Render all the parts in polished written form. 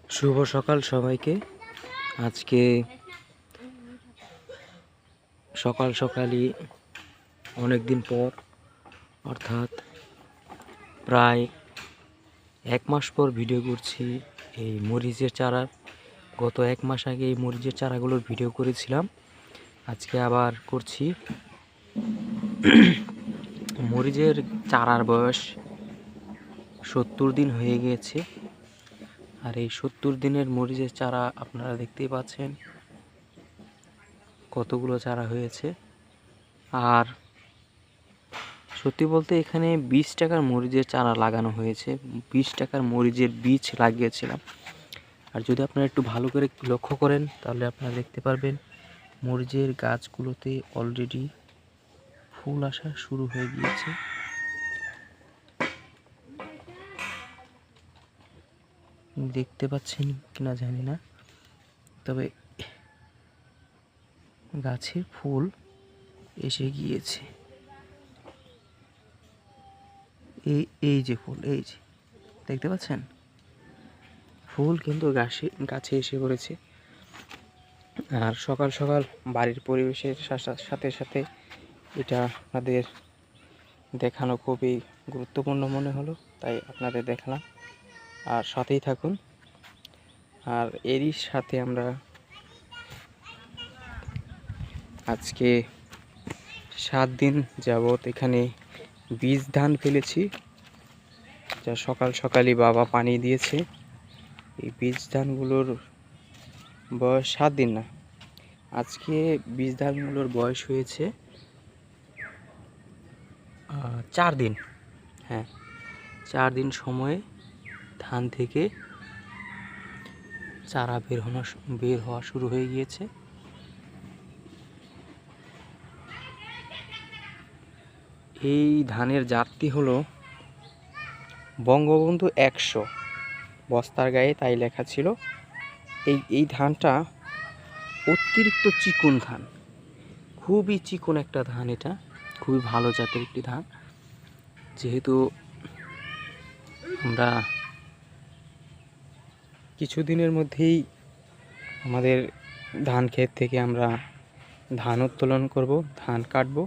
শুভ সকাল সবাইকে। আজকে সকাল সকালই অনেক দিন পর, অর্থাৎ প্রায় 1 মাস পর ভিডিও করছি এই মরিচের চারার। গত 1 মাস আগে এই মরিচের চারাগুলোর ভিডিও করেছিলাম, আজকে আবার করছি। মরিচের চারার বয়স 70 দিন হয়ে গিয়েছে, আর এই 70 দিনের মরিচের চারা আপনারা দেখতেই পাচ্ছেন কতগুলো চারা হয়েছে। আর সত্যি বলতে এখানে 20 টাকার মরিচের চারা লাগানো হয়েছে, 20 টাকার মরিচের বীজ লাগিয়েছিলাম। আর যদি আপনারা একটু ভালো করে লক্ষ্য করেন তাহলে আপনারা দেখতে পারবেন মরিচের গাছগুলোতে অলরেডি ফুল আসা শুরু হয়ে গিয়েছে। দেখতে পাচ্ছেন কিনা জানি না, তবে গাছে ফুল এসে গিয়েছে। এই যে ফুল, এই যে দেখতে পাচ্ছেন ফুল কিন্তু গাছে এসে পড়েছে। আর সকাল সকাল বাড়ির পরিবেশের সাথে সাথে এটা আপনাদের দেখানো খুবই গুরুত্বপূর্ণ মনে হলো, তাই আপনাদের দেখালাম। আর সাথেই থাকুন। আর এরই সাথে আমরা আজকে 7 দিন যাবত এখানে বীজ ধান ফেলেছি, যা সকাল সকালই বাবা পানি দিয়েছে। এই বীজ ধানগুলোর বয়স 7 দিন না, আজকে বীজ ধানগুলোর বয়স হয়েছে 4 দিন। হ্যাঁ, 4 দিন সময়ে ধান থেকে চারা বের হওয়া শুরু হয়ে গিয়েছে। এই ধানের জাতটি হলো বঙ্গবন্ধু 100, বস্তার গায়ে তাই লেখা ছিল। এই ধানটা অতিরিক্ত চিকন ধান, খুবই চিকন একটা ধান। এটা খুবই ভালো জাতের একটি ধান। যেহেতু আমরা কিছুদিনের মধ্যেই আমাদের ধান ক্ষেত থেকে আমরা ধান উত্তোলন করব, ধান কাটব,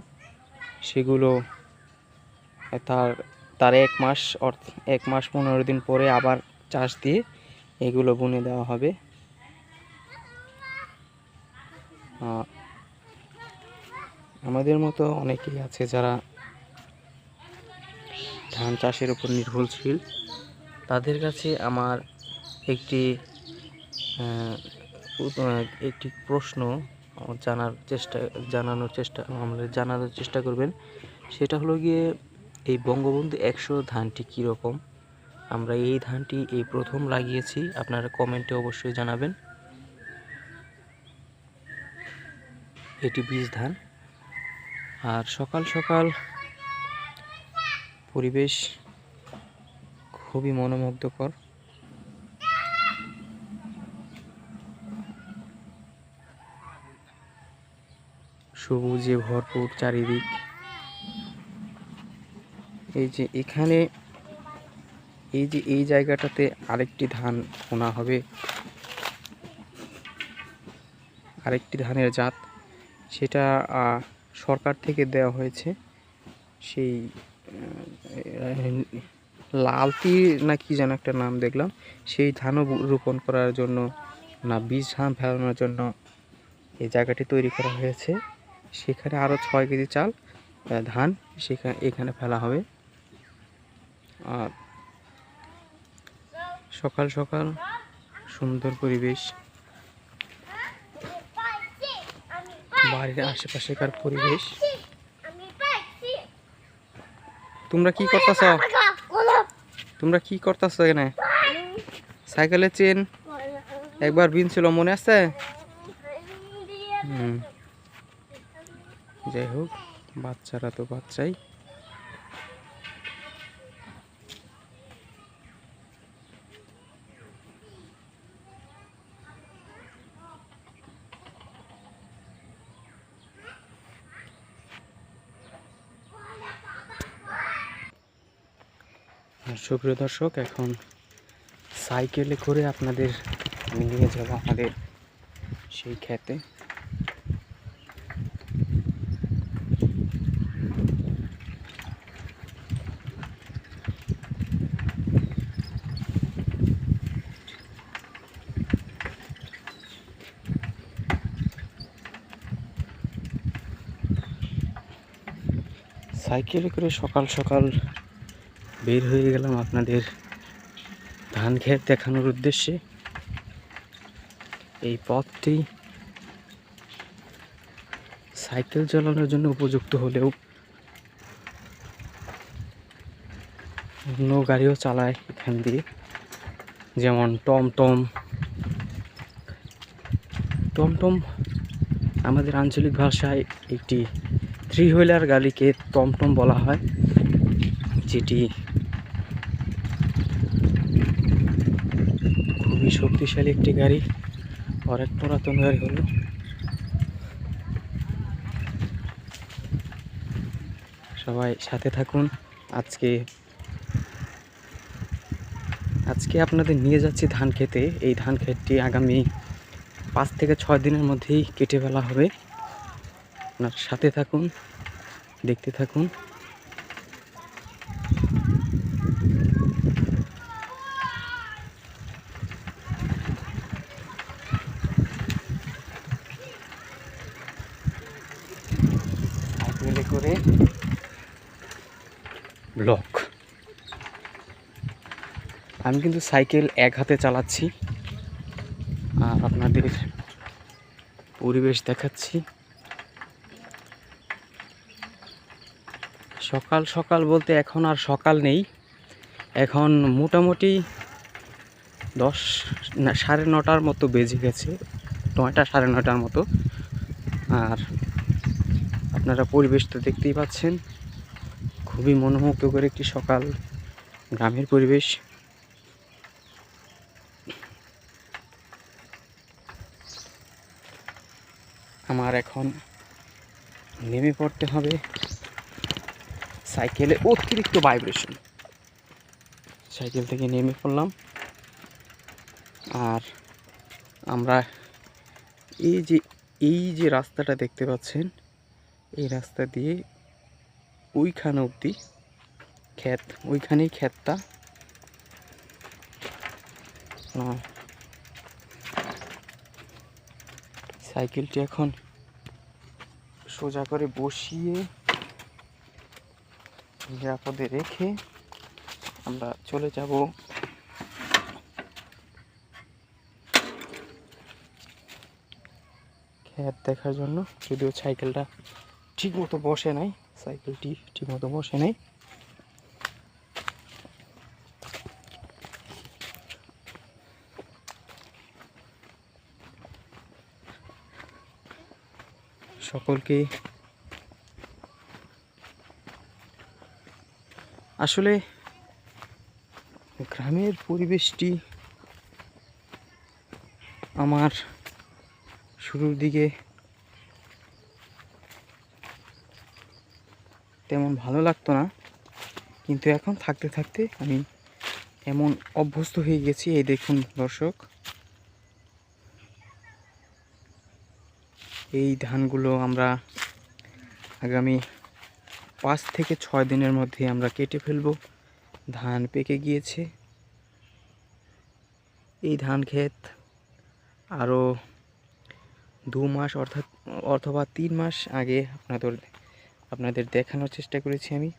সেগুলো তার 1 মাস 15 দিন পরে আবার চাষ দিয়ে এগুলো বুনে দেওয়া হবে। আমাদের মতো অনেকেই আছে যারা ধান চাষের উপর নির্ভরশীল। তাদের কাছে আমার একটি প্রশ্ন জানানোর চেষ্টা করবেন। সেটা হলো গিয়ে, এই বঙ্গবন্ধু 100 ধানটি কীরকম? আমরা এই ধানটি এই প্রথম লাগিয়েছি, আপনারা কমেন্টে অবশ্যই জানাবেন। এটি বীজ ধান। আর সকাল সকাল পরিবেশ খুবই মনোমুগ্ধকর। সবুজে ভরপুর চারিদিক। এই যে এখানে এই জায়গাটাতে আরেকটি ধান বোনা হবে, আরেকটি ধানের জাত, সেটা সরকার থেকে দেওয়া হয়েছে। সেই লালতি না কি যেন একটা নাম দেখলাম, সেই ধানও রোপণ করার জন্য না বীজ ধান ফেলানোর জন্য এই জায়গাটি তৈরি করা হয়েছে। সেখানে আরও 6 কেজি ধান এখানে ফেলা হবে। আর সকাল সকাল সুন্দর পরিবেশ, বাড়ির আশেপাশেকার পরিবেশ। তোমরা কি করতেছ এখানে? সাইকেলের চেন একবার বিনছিল, মনে আছে? যাই হোক, বাচ্চারা তো বাচ্চাই। সুপ্রিয় দর্শক, এখন সাইকেলে করে আপনাদের আমি নিয়ে যাব আমাদের সেই ক্ষেতে। সাইকেলে করে সকাল সকাল বের হয়ে গেলাম আপনাদের ধান ক্ষেত দেখানোর উদ্দেশ্যে। এই পথটি সাইকেল চালানোর জন্য উপযুক্ত হলেও অন্য গাড়িও চালায় এখান দিয়ে, যেমন টমটম। টমটম আমাদের আঞ্চলিক ভাষায় একটি 3 হুইলার গাড়িকে টমটম বলা হয়, যেটি খুবই শক্তিশালী একটি গাড়ি, অনেক পুরাতন গাড়ি হলো। সবাই সাথে থাকুন। আজকে আপনাদের নিয়ে যাচ্ছি ধান খেতে। এই ধান ক্ষেতটি আগামী 5 থেকে 6 দিনের মধ্যেই কেটে ফেলা হবে। আপনার সাথে থাকুন, দেখতে থাকুন। সাইকেলে করে ব্লক। আমি কিন্তু সাইকেল এক হাতে চালাচ্ছি আর আপনাদের পরিবেশ দেখাচ্ছি। সকাল সকাল বলতে এখন আর সকাল নেই, এখন মোটামুটি 9:30 মতো বেজে গেছে, 9টা 9:30 মতো। আর আপনারা পরিবেশ তো দেখতেই পাচ্ছেন, খুবই মনোমুগ্ধকর একটি সকাল, গ্রামের পরিবেশ। আমার এখন নেমে পড়তে হবে। সাইকেলে অতিরিক্ত ভাইব্রেশন, সাইকেল থেকে নেমে পড়লাম। আর আমরা এই যে রাস্তাটা দেখতে পাচ্ছেন, এই রাস্তা দিয়ে ওইখানে অবধি ক্ষেত, ওইখানেই ক্ষেতটা। সাইকেলটি এখন সোজা করে বসিয়ে নিরাপদে রেখে আমরা চলে যাব ক্ষেত দেখার জন্য। যদিও সাইকেলটা ঠিকমতো বসে নাই, সকলকে আসলে গ্রামের পরিবেশটি আমার শুরুর দিকে তেমন ভালো লাগতো না, কিন্তু এখন থাকতে থাকতে আমি এমন অভ্যস্ত হয়ে গেছি। এই দেখুন দর্শক, এই ধানগুলো আমরা আগামী 5 থেকে 6 দিনের মধ্যে আমরা কেটে ফেলব। ধান পেকে গিয়েছে। এই ধান ক্ষেত আরও 2 মাস অথবা 3 মাস আগে আপনাদের দেখানোর চেষ্টা করেছি আমি।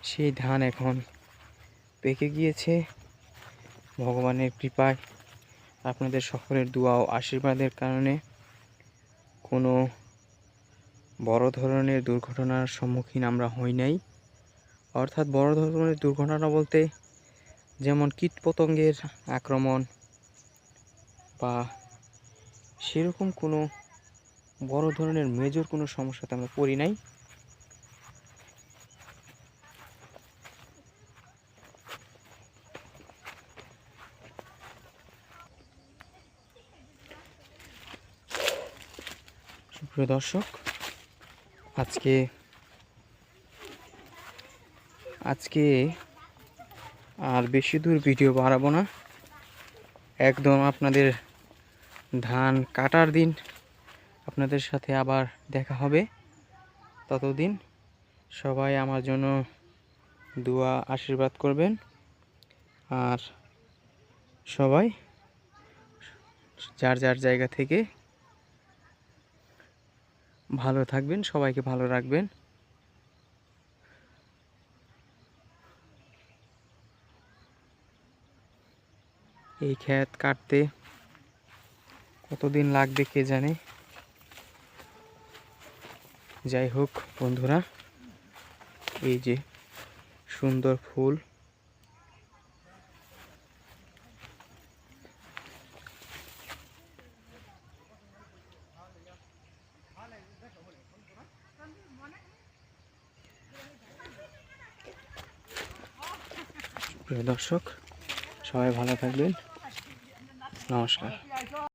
সেই ধান এখন পেকে গিয়েছে। ভগবানের কৃপায়, আপনাদের সকলের দোয়া ও আশীর্বাদের কারণে কোনো বড় ধরনের দুর্ঘটনার সম্মুখীন আমরা হই নাই। অর্থাৎ বড় ধরনের দুর্ঘটনা বলতে যেমন কীটপতঙ্গের আক্রমণ বা সেরকম কোনো বড় ধরনের মেজর কোনো সমস্যাতে আমরা পড়ি নাই। সুপ্রিয় দর্শক, আজকে আজকে আর বেশি দূর ভিডিও বাড়াবো না, একদম আপনাদের ধান কাটার দিন আপনাদের সাথে আবার দেখা হবে। ততদিন সবাই আমার জন্য দোয়া আশীর্বাদ করবেন, আর সবাই যার যার জায়গা থেকে ভালো থাকবেন, সবাইকে ভালো রাখবেন। এই ক্ষেত কাটতে কতদিন লাগবে কে জানে। যাই হোক বন্ধুরা, এই যে সুন্দর ফুল, প্রিয় দর্শক সবাই ভালো থাকবেন, নমস্কার।